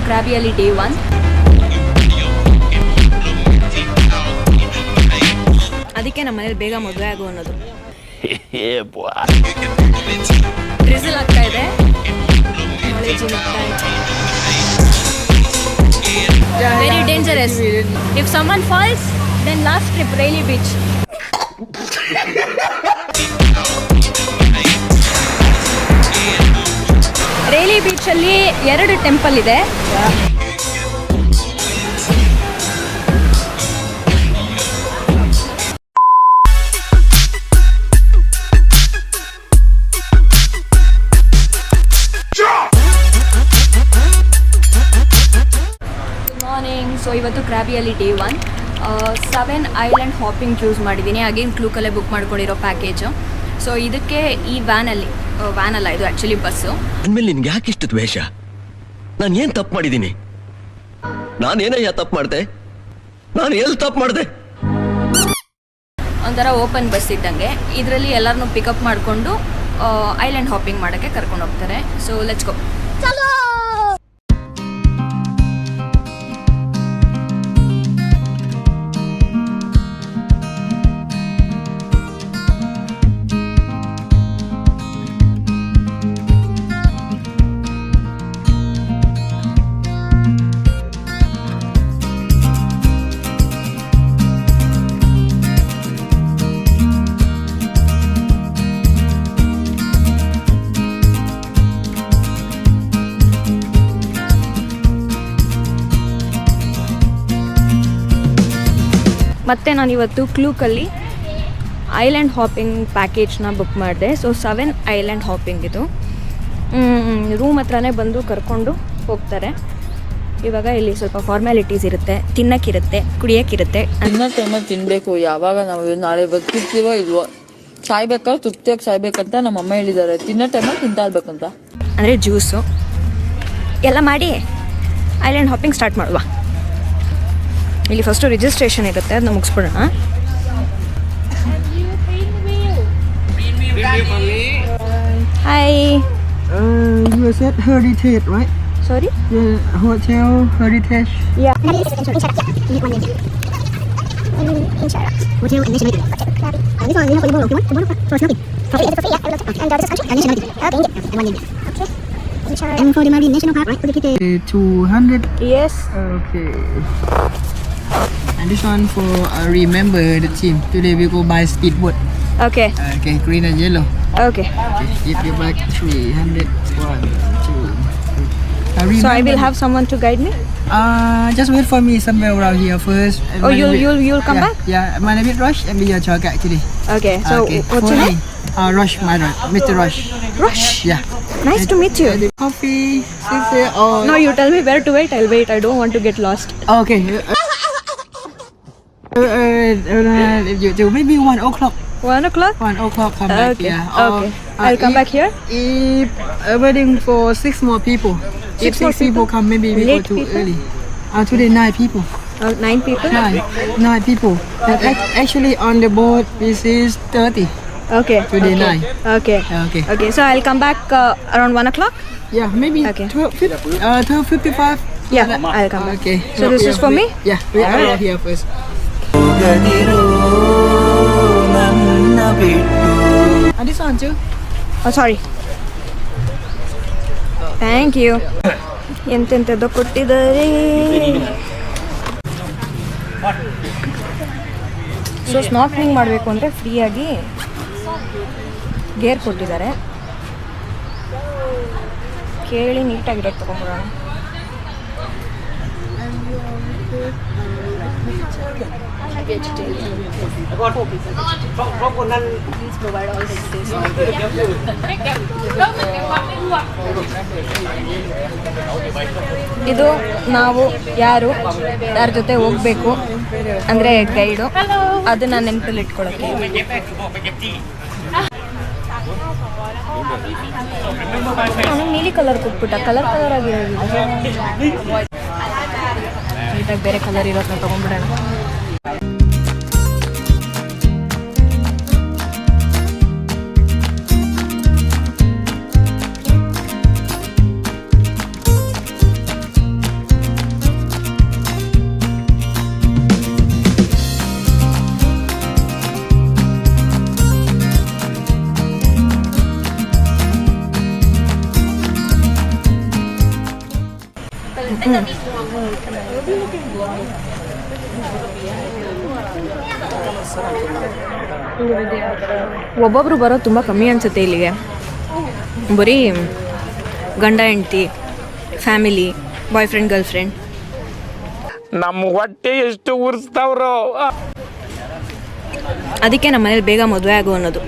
ಕ್ರಾಬಿಯಲ್ಲಿ day 1. ಅದಕ್ಕೆ ನಮ್ಮ ಮನೇಲಿ ಬೇಗ ಮದುವೆ ಆಗು ಅನ್ನೋದು. ಡ್ರಿಸಲ್ ಆಗ್ತಾ ಇದೆ, very dangerous. If someone falls then last trip Railay beach. Railay ಬೀಚಲ್ಲಿ 2 ಟೆಂಪಲ್ ಇದೆ. ಮಾರ್ನಿಂಗ್. ಸೊ ಇವತ್ತು ಕ್ರಾಬಿಯಲ್ಲಿ ಡೇ 1. 7 ಐಲ್ಯಾಂಡ್ ಹಾಪಿಂಗ್ ಚೂಸ್ ಮಾಡಿದ್ದೀನಿ. ಅಗೇನ್ ಕ್ಲೂಕಲ್ಲೇ ಬುಕ್ ಮಾಡ್ಕೊಂಡಿರೋ ಪ್ಯಾಕೇಜು. ಸೊ ಇದಕ್ಕೆ ಈ ವ್ಯಾನ್ ಅಲ್ಲ, ಇದು ಆ್ಯಕ್ಚುಲಿ ಬಸ್ಸು. ಅಂದಮೇಲೆ ನಿನ್ಗೆ ಯಾಕೆ ಇಷ್ಟು ದ್ವೇಷ? ನಾನು ಏನು ತಪ್ಪು ಮಾಡಿದ್ದೀನಿ? ನಾನೇನಯ್ಯ ತಪ್ಪು ಮಾಡಿದೆ? ನಾನು ಎಲ್ಲಿ ತಪ್ಪು ಮಾಡಿದೆ? ಒಂಥರ ಓಪನ್ ಬಸ್ ಇದ್ದಂಗೆ. ಇದರಲ್ಲಿ ಎಲ್ಲರನ್ನೂ ಪಿಕಪ್ ಮಾಡಿಕೊಂಡು ಐಲ್ಯಾಂಡ್ ಹಾಪಿಂಗ್ ಮಾಡೋಕ್ಕೆ ಕರ್ಕೊಂಡು ಹೋಗ್ತಾರೆ. So let's go. ಮತ್ತು ನಾನಿವತ್ತು ಕ್ಲೂಕಲ್ಲಿ ಐಲ್ಯಾಂಡ್ ಹಾಪಿಂಗ್ ಪ್ಯಾಕೇಜ್ನ ಬುಕ್ ಮಾಡಿದೆ. ಸೊ 7 ಐಲ್ಯಾಂಡ್ ಹಾಪಿಂಗ್ ಇದು. ರೂಮ್ ಹತ್ರನೇ ಬಂದು ಕರ್ಕೊಂಡು ಹೋಗ್ತಾರೆ. ಇವಾಗ ಇಲ್ಲಿ ಸ್ವಲ್ಪ ಫಾರ್ಮ್ಯಾಲಿಟೀಸ್ ಇರುತ್ತೆ, ತಿನ್ನಕ್ಕಿರುತ್ತೆ, ಕುಡಿಯೋಕ್ಕಿರುತ್ತೆ. ತಿನ್ನೋ ಟೈಮಲ್ಲಿ ತಿನ್ನಬೇಕು. ಯಾವಾಗ ನಾವು ನಾಳೆ ಬದುಕಿರ್ತೀವೋ ಇಲ್ವೋ, ಸಾಯ್ಬೇಕಾದ್ರೆ ತೃಪ್ತಿಯಾಗಿ ಸಾಯ್ಬೇಕಂತ ನಮ್ಮ ಅಮ್ಮ ಹೇಳಿದ್ದಾರೆ. ತಿನ್ನೋ ಟೈಮಲ್ಲಿ ತಿಂತಾ ಇರ್ಬೇಕಂತ. ಅಂದರೆ ಜ್ಯೂಸು ಎಲ್ಲ ಮಾಡಿ ಐಲ್ಯಾಂಡ್ ಹಾಪಿಂಗ್ ಸ್ಟಾರ್ಟ್ ಮಾಡುವ. ಇಲ್ಲಿ ಫಸ್ಟು ರಿಜಿಸ್ಟ್ರೇಷನ್ ಇರುತ್ತೆ, ಅದನ್ನ ಮುಗಿಸ್ಬಿಡೋಣ. Hi. You was at Heritage, right? Sorry? The hotel Heritage. Yeah. And for the Marine National Park, right? For the ticket. 200. Yes. Okay. And this one for remember the team. Today we go by speedboat. Okay. Okay, green and yellow. Okay. Okay, if you back 300. 1, 2. So I will have someone to guide me? Just wait for me somewhere around here first. Oh, you'll come back? Yeah, my name is Rush and be your tour guide today. Okay. So what's your name? Rush, Mr. Rush. Rush? Yeah. Nice to meet you. Coffee, sister, or... No, you tell me where to wait. I'll wait. I don't want to get lost. Okay. Maybe 1 o'clock. 1 o'clock? 1 o'clock come back. Okay. Yeah. Okay. I'll come back here. If waiting for 6 more people. If 6 people come, maybe we go Late too people? early. Today 9 people. 9 people? 9 people. And actually on the boat this is 30. Okay. Today okay. 9. Okay. Okay. Okay. So I'll come back around 1 o'clock? Yeah, maybe Okay. 12:55. Yeah, I'll come back. Okay. So this is for me? Yeah, we are here first. And this one too. Oh, sorry. Thank you. ಎಂತೆಂಥದ್ದು ಕೊಟ್ಟಿದ್ದಾರೆ. So snorkelling ಮಾಡಬೇಕು ಅಂದರೆ ಫ್ರೀಯಾಗಿ gear ಕೊಟ್ಟಿದ್ದಾರೆ. ಕೇಳಿ ನೀಟಾಗಿರೋದು ತೊಗೊಂಡ್ಬಿಡೋಣ. ಇದು ನಾವು ಯಾರು ಯಾರ ಜೊತೆ ಹೋಗ್ಬೇಕು ಅಂದರೆ ಗೈಡು, ಅದನ್ನ ನೆನಪಲ್ಲಿ ಇಟ್ಕೊಳ್ಳೋಕ್ಕೆ. ನೀಲಿ ಕಲರ್ ಕೊಟ್ಬಿಟ್ಟ, ಕಲರ್ ಆಗಿರೋದು ನೀಟಾಗಿ ಬೇರೆ ಕಲರ್ ಇರೋದನ್ನ ತೊಗೊಂಡ್ಬಿಡೋಣ. ಒಬ್ಬೊಬ್ರು ಬರೋದು ತುಂಬ ಕಮ್ಮಿ ಅನಿಸುತ್ತೆ ಇಲ್ಲಿಗೆ. ಬರೀ ಗಂಡ ಹೆಂಡ್ತಿ, family, boy friend, girl friend. ನಮ್ಮ ಹೊಟ್ಟೆ ಎಷ್ಟು ಉರ್ಸ್ತಾವ್ರೋ. ಅದಕ್ಕೆ ನಮ್ಮ ಮನೇಲಿ ಬೇಗ ಮದುವೆ ಆಗು ಅನ್ನೋದು,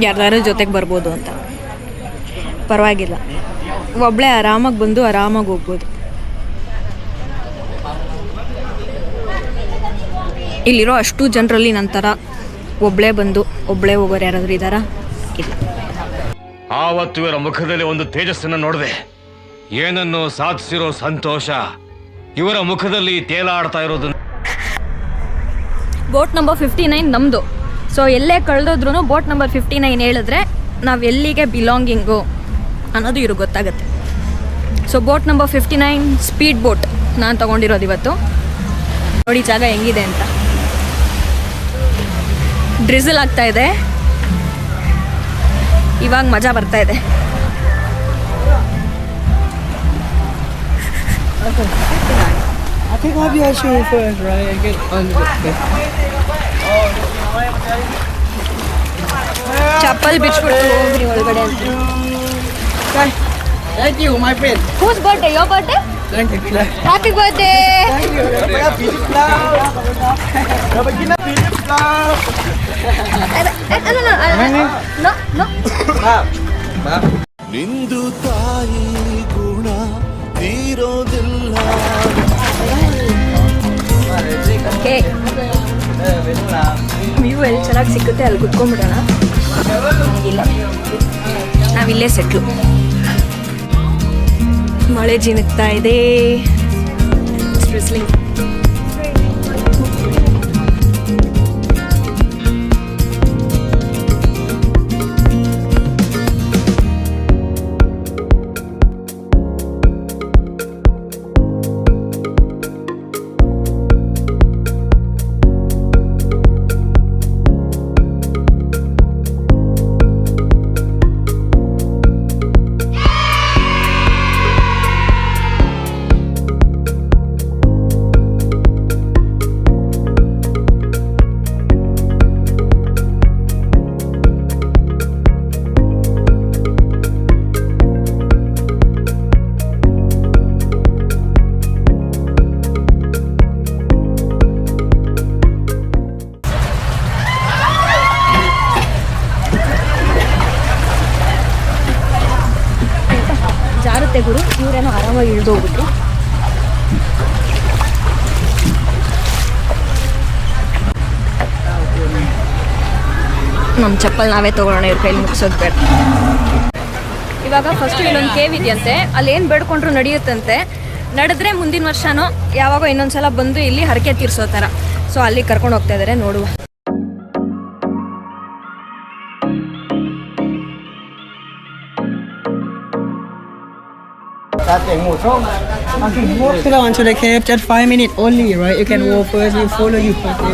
ಯಾರ್ದಾರ ಜೊತೆಗೆ ಬರ್ಬೋದು ಅಂತ. ಪರವಾಗಿಲ್ಲ, ಒಬ್ಬಳೇ ಆರಾಮಾಗಿ ಬಂದು ಆರಾಮಾಗಿ ಹೋಗ್ಬೋದು. ಇಲ್ಲಿರೋ ಅಷ್ಟು ಜನರಲ್ಲಿ ನಂತರ ಒಬ್ಬಳೇ ಬಂದು ಒಬ್ಬಳೇ ಹೋಗೋರು ಯಾರಾದರೂ ಇದ್ದಾರಾ? ಇಲ್ಲ. ಆವತ್ತು ಇವರ ಮುಖದಲ್ಲಿ ಒಂದು ತೇಜಸ್ಸನ್ನು ನೋಡಿದೆ. ಏನನ್ನು ಸಾಧಿಸಿರೋ ಸಂತೋಷ ಇವರ ಮುಖದಲ್ಲಿ ತೇಲಾಡ್ತಾ ಇರೋದು. ಬೋಟ್ ನಂಬರ್ 59 ನಮ್ಮದು. ಸೊ ಎಲ್ಲೇ ಕಳೆದೋದ್ರೂ ಬೋಟ್ ನಂಬರ್ 59 ಹೇಳಿದ್ರೆ ನಾವು ಎಲ್ಲಿಗೆ ಬಿಲಾಂಗಿಂಗು ಅನ್ನೋದು ಇವ್ರಿಗೆ ಗೊತ್ತಾಗುತ್ತೆ. So boat number 59 speed boat ನಾನು ತೊಗೊಂಡಿರೋದು ಇವತ್ತು. ನೋಡಿ ಜಾಗ ಹೆಂಗಿದೆ ಅಂತ. ಡ್ರಿಸಲ್ ಆಗ್ತಾ ಇದೆ, ಇವಾಗ ಮಜಾ ಬರ್ತಾ ಇದೆ. I think I'll be on show first, right? I get on the ಚಪ್ಪಲ್ ಬಿಚ್ಬಿಟ್ಟು ಹೋಗ್ರಿ ಒಳಗಡೆ ಅಂತ. Thank you, my friend. Whose birthday? Your birthday? Thank you. Happy birthday. Thank you. ನಿಂದು ತಾಯಿ ಗುಣ ತೀರೋದಿಲ್ಲ. ವ್ಯೂ ಎಲ್ಲಿ ಚೆನ್ನಾಗಿ ಸಿಗುತ್ತೆ ಅಲ್ಲಿ ಕುತ್ಕೊಂಡ್ಬಿಡೋಣ. ಇಲ್ಲ, ನಾವಿಲ್ಲೇ ಸೆಟ್ಲು. ಮಳೆ ಜಿನುಗ್ತಾ ಇದೆ. ಸ್ಟ್ರೆಸ್ಲಿಂಗ್. ಜಾರುತ್ತೆ ಗುರು. ಇವರೇನೋ ಆರಾಮಾಗಿ ಇಳಿದು ಹೋಗ್ಬಿಟ್ರು. ನಮ್ಮ ಚಪ್ಪಲ್ ನಾವೇ ತೊಗೊಳ್ಳೋಣ, ಇವ್ರ ಕೈಲಿ ಮುಗಿಸೋದು ಬೇಡ. ಇವಾಗ ಫಸ್ಟು ಇಲ್ಲೊಂದು ಕೇವ್ ಇದೆಯಂತೆ, ಅಲ್ಲಿ ಏನು ಬೇಡ್ಕೊಂಡ್ರು ನಡೆಯುತ್ತಂತೆ. ನಡೆದ್ರೆ ಮುಂದಿನ ವರ್ಷನೋ ಯಾವಾಗೋ ಇನ್ನೊಂದ್ಸಲ ಬಂದು ಇಲ್ಲಿ ಹರಕೆ ತೀರ್ಸೋ ಥರ. ಸೊ ಅಲ್ಲಿ ಕರ್ಕೊಂಡು ಹೋಗ್ತಾ ಇದ್ದಾರೆ, ನೋಡುವ. Walk down to the cave, just 5 minutes only, right? You can walk first, we follow you. Okay.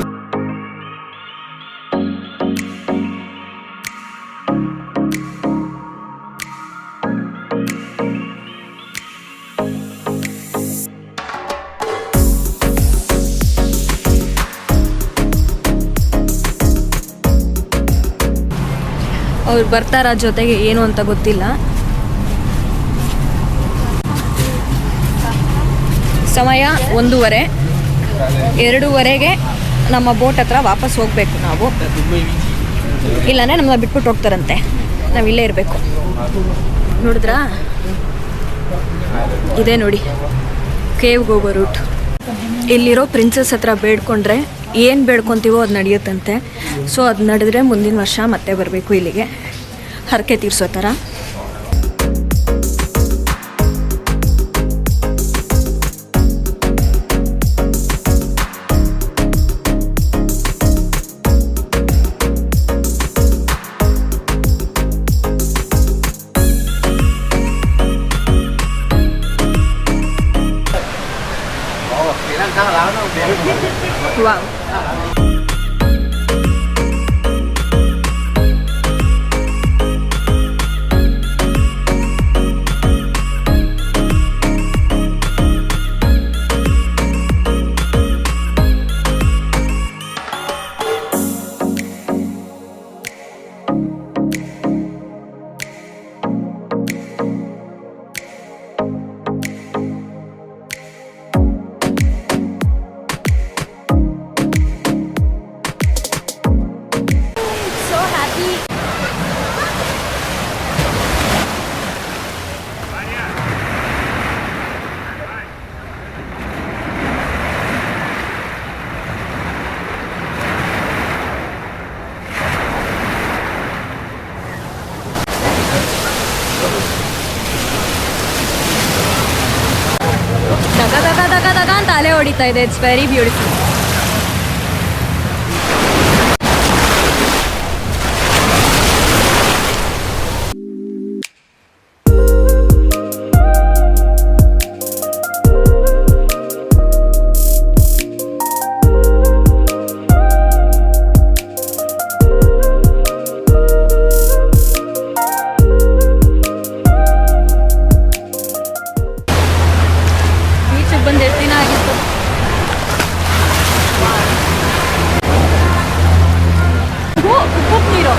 ಅವ್ರು ಬರ್ತಾರ ಜೊತೆಗೆ ಏನು ಅಂತ ಗೊತ್ತಿಲ್ಲ. ಸಮಯ 1:30. 2:30ಗೆ ನಮ್ಮ ಬೋಟ್ ಹತ್ರ ವಾಪಸ್ ಹೋಗಬೇಕು ನಾವು. ಇಲ್ಲಾಂದರೆ ನಮ್ಮನ್ನ ಬಿಟ್ಬಿಟ್ಟು ಹೋಗ್ತಾರಂತೆ, ನಾವು ಇಲ್ಲೇ ಇರಬೇಕು. ನೋಡಿದ್ರಾ, ಇದೇ ನೋಡಿ ಕೇವ್ಗೆ ಹೋಗೋ ರೂಟ್. ಇಲ್ಲಿರೋ ಪ್ರಿನ್ಸಸ್ ಹತ್ರ ಬೇಡ್ಕೊಂಡ್ರೆ ಏನು ಬೇಡ್ಕೊತೀವೋ ಅದು ನಡೆಯುತ್ತಂತೆ. ಸೊ ಅದು ನಡೆದ್ರೆ ಮುಂದಿನ ವರ್ಷ ಮತ್ತೆ ಬರಬೇಕು ಇಲ್ಲಿಗೆ ಹರಕೆ ತೀರ್ಸೋ ಥರ. ವಾವ್. ಅಲೆ ಹೊಡಿತಾ ಇದೆ. It's very beautiful. ಬೀಚಿಗೆ ಬಂದು ಎಷ್ಟು ದಿನ ಆಗಿತ್ತು. ಉಪ್ಪು ನೀರು.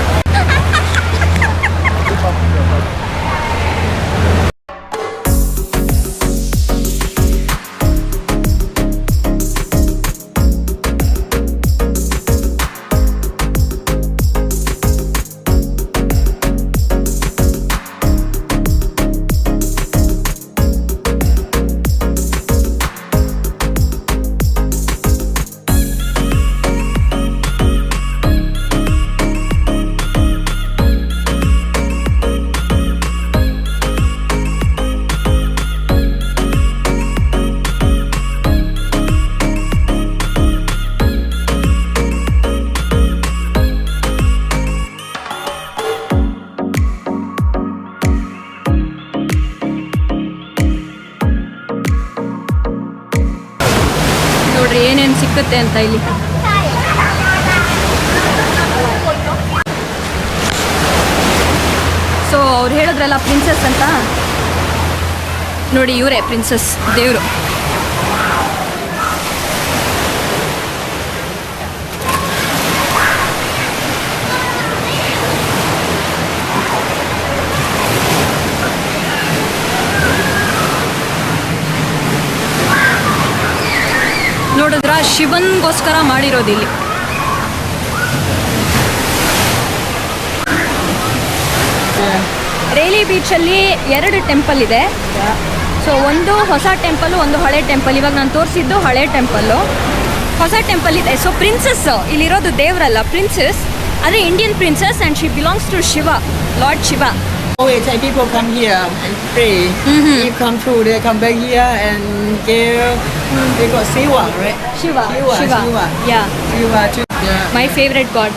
ನೋಡ್ರಿ ಏನೇನು ಸಿಕ್ಕುತ್ತೆ ಅಂತ ಇಲ್ಲಿ. ಸೊ ಅವ್ರು ಹೇಳಿದ್ರಲ್ಲ ಪ್ರಿನ್ಸಸ್ ಅಂತ, ನೋಡಿ ಇವರೇ ಪ್ರಿನ್ಸಸ್ ದೇವರು. ನೋಡಿದ್ರ ಶಿವನ್ಗೋಸ್ಕರ ಮಾಡಿರೋದಿಲ್ಲಿ. ರೇಲಿ ಬೀಚಲ್ಲಿ 2 ಟೆಂಪಲ್ ಇದೆ. ಸೊ ಒಂದು ಹೊಸ ಟೆಂಪಲ್, ಒಂದು ಹಳೆ ಟೆಂಪಲ್. ಇವಾಗ ನಾನು ತೋರಿಸಿದ್ದು ಹಳೆ ಟೆಂಪಲ್ಲು. ಹೊಸ ಟೆಂಪಲ್ ಇದೆ. ಸೊ ಪ್ರಿನ್ಸಸ್ ಇಲ್ಲಿರೋದು ದೇವರಲ್ಲ, ಪ್ರಿನ್ಸಸ್ ಆದರೆ Indian princess and she belongs to Shiva, lord Shiva. Always Thai people come here and pray. If come through, they come back here and they got Siwa, right? Shiva. Shiva. Yeah. Siwa too. Yeah. My favorite god.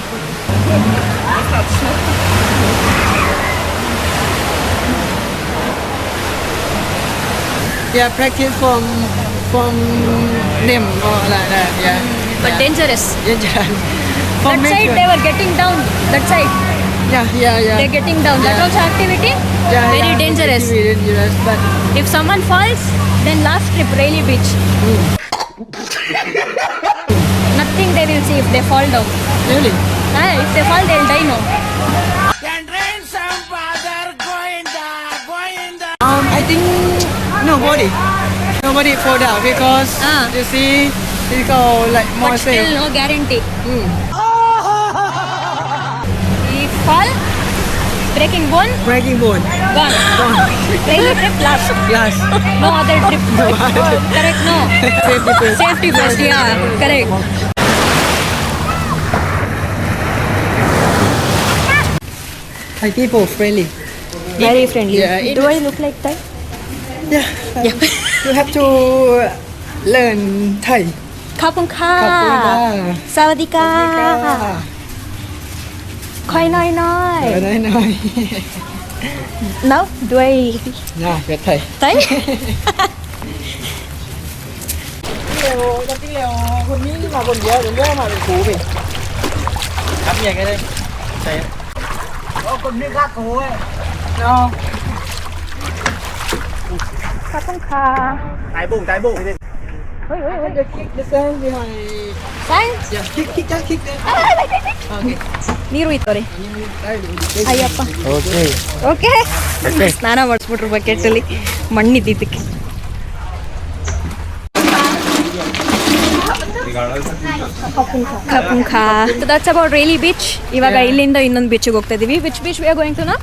Yeah, practice from them or like that. Yeah. But dangerous. Dangerous. That side they were getting down. That side Yeah. they're getting down. That also activity very dangerous. Very dangerous. But If someone falls, then last trip Railly Beach. Nothing they will see if they fall down. really, If they fall, they'll die. No. I think nobody fall down because you see, they go like more But safe. still, no guarantee. If fall, breaking bone, Breaking bone. gone. Railly trip last. Last. No other trip. Correct. No. Safety first. Safety first. Yeah. Correct. Thai people friendly. Very friendly. Yeah, Do I look like Thai? Yeah. You have to learn Thai. ขอบคุณค่ะ ขอบคุณค่ะ สวัสดีค่ะค่อยน้อย น้อย Now do I น่าเกิดไทย Thai? เร็วจะที่เร็วคนนี้มาคนเดียวเดี๋ยวเรื่องมาเป็นครูไปครับใหญ่กันเลยใช่โอ้คนนี้ข้าครูเนาะ ขอบคุณค่ะ ตายบุ้งเฮ้ยเดี๋ยวคิกเดี๋ยวเซนดีหน่อย Thanks. อย่าคิกจ้าคิกเลยโอเค ನೀರು ಇತ್ತವ್ರಿได้ดู Ayyappa okay okay ಸ್ನಾನ ಮಾಡಿಸ್ಬಿಟ್ರು ಬಕೆಟಲ್ಲಿ ಮಣ್ಣಿದ್ದಕ್ಕೆ ಖಾಪುಂಖಾ. That's about Railay beach. ಇವಾಗ ಇಲ್ಲಿಂದ ಇನ್ನೊಂದು ಬೀಚಿಗೆ ಹೋಗ್ತಾ ಇದೀವಿ. Which beach we are going to now?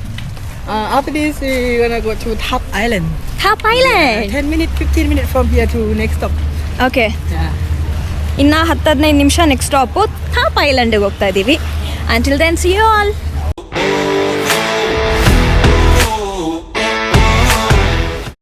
After this, we're gonna go to Thap Island. Thap Island. 10 minutes, 15 minutes from here to next stop. Okay, Yeah. ಇನ್ನು 10-15 ನಿಮಿಷ ನೆಕ್ಸ್ಟ್ ಸ್ಟಾಪು ಥಾಪ್ ಐಲ್ಯಾಂಡಿಗೆ ಹೋಗ್ತಾ ಇದ್ದೀವಿ. Until then, see you all.